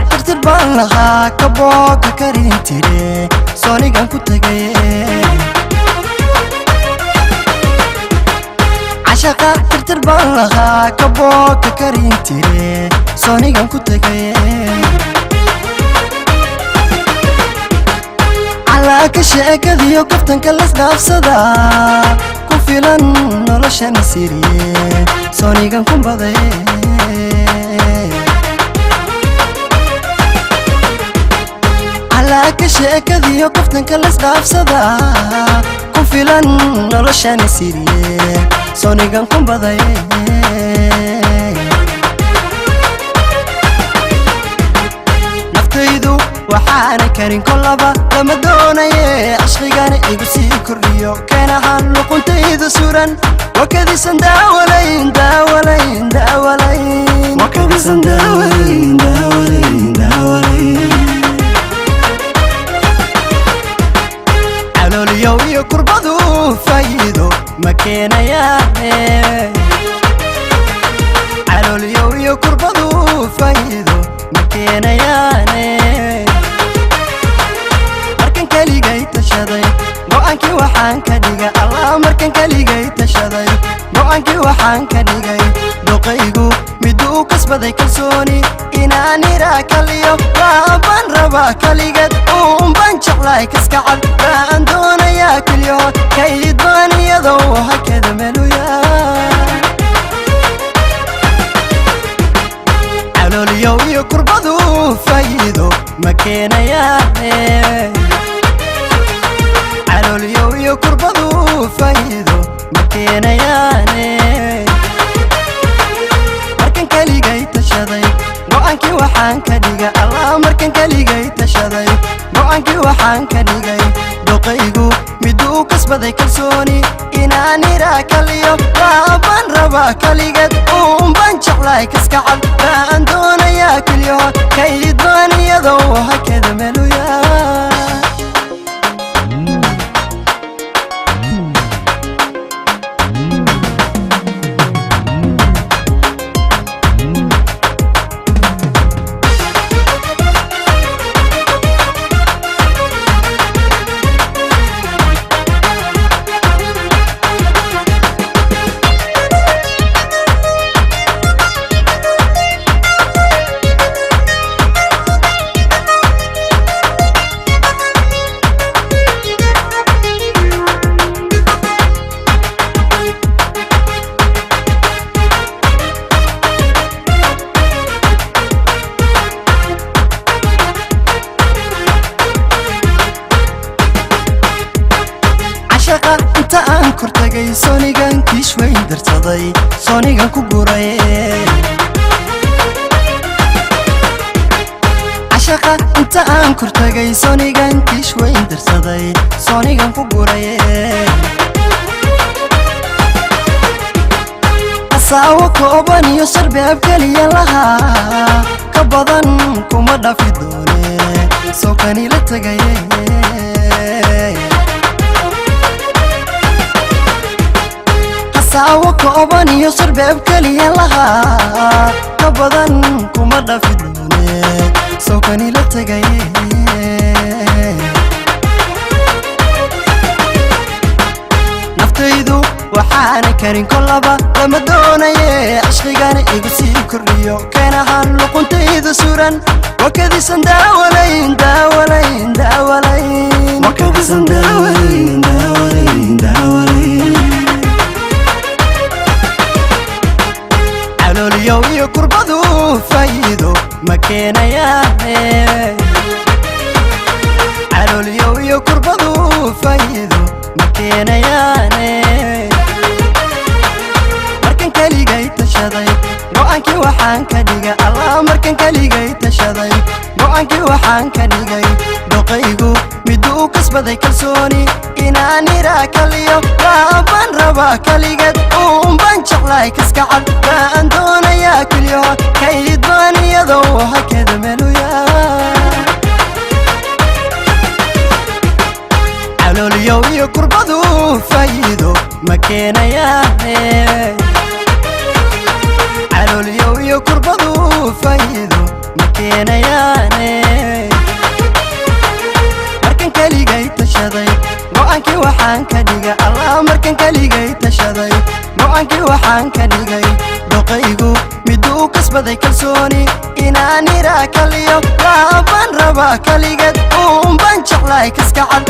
ترتبان لها كبوك كرين تيري سوني كان كتغي عشاقة ترتبان لها كبوك كرين تيري سوني كان كتغي على كشيك ذيو كفتن كلاس دافسدا كوفيلان نولشان سيري سوني كان كنبضي على كشيك ذيو كفتن كلاس دافسدا كوفيلان نولشان سيري سوني كان كنبضي نفتيدو وحانا كارين كلابا لما دوناي عشقيقاني إيقسي كوريو كينا هالو قنتيدو سوران وكذيسان داولين داولين داولين وكذيسان داولين داولين داولين علو ليو إيو كربادو فايدو مكينا ياهي علو ليو إيو كربادو فايدو مكينا ياهي كليغي تشاداي go'aankii waxaan ka dhigay Allah markan kaliigay tashaday go'aankii waxaan ka dhigay doqaygu miduu kasbaday kalsooni inaan ira kaliyo baan raba kaligad baan jeclay kaska cad baan doonayaa kaliyo kayd baan iyadoo hakada meluya calooliyo iyo kurbadu faa'iido ma keenayaa علوليو يو كربدو فايدو مكينا ياني مركن كاليغي تشاداي go'aankii waxaan ka dhigay Allah markan kaliigay tashaday go'aankii waxaan ka dhigay doqaygu miduu kasbaday kalsooni inaan ira kaliyo baan raba kaligad baan jeclay kaska cad baan doonayaa kaliyo kayd baan iyadoo hakada meluya inta aan kortagay soonigan kiish weyn darsaday soonigan ku guray ashaqa inta aan kortagay soonigan kiish weyn darsaday soonigan ku guray asaawo kooban iyo sarbeeb kaliya laha ka badan kuma dhafi doone soo kani la tagay ساو كوبان يسر بابكلي لها كبدن كما دافدوني سوكني لتغاي نفتيدو وحانا كارين كلابا لما دوناي عشقيقاني إيقسي كوريو كينا هالو قنتيدو سوران وكذيسان داولين داولين داولين وكذيسان داولين داولين داولين علوليو يو كربدو فايدو مكينا ياهي علوليو يو كربدو فايدو مكينا ياهي مركن كاليغي تشاداي go'aankii waxaan ka dhigay Allah markan kaliigay tashaday go'aankii waxaan ka dhigay doqaygu miduu kasbaday kalsooni inaan ira kaliyo baan raba kaligad baan jeclay kaska cad baan doonayaa kaliyo kayd baan iyadoo hakada meluya علوليو يو كربدو فايدو مكينا ياهي علوليو يو كربدو فايدو مكينا ياهي aqaane markan kaligay tashaday go'aankii waxaan ka dhigay allah markan kaligay tashaday go'aankii waxaan ka dhigay doqaygu miduu kasbaday kalsooni inaan ira kaliyo laaban raba kaligad uun baan jeclahay kaskacad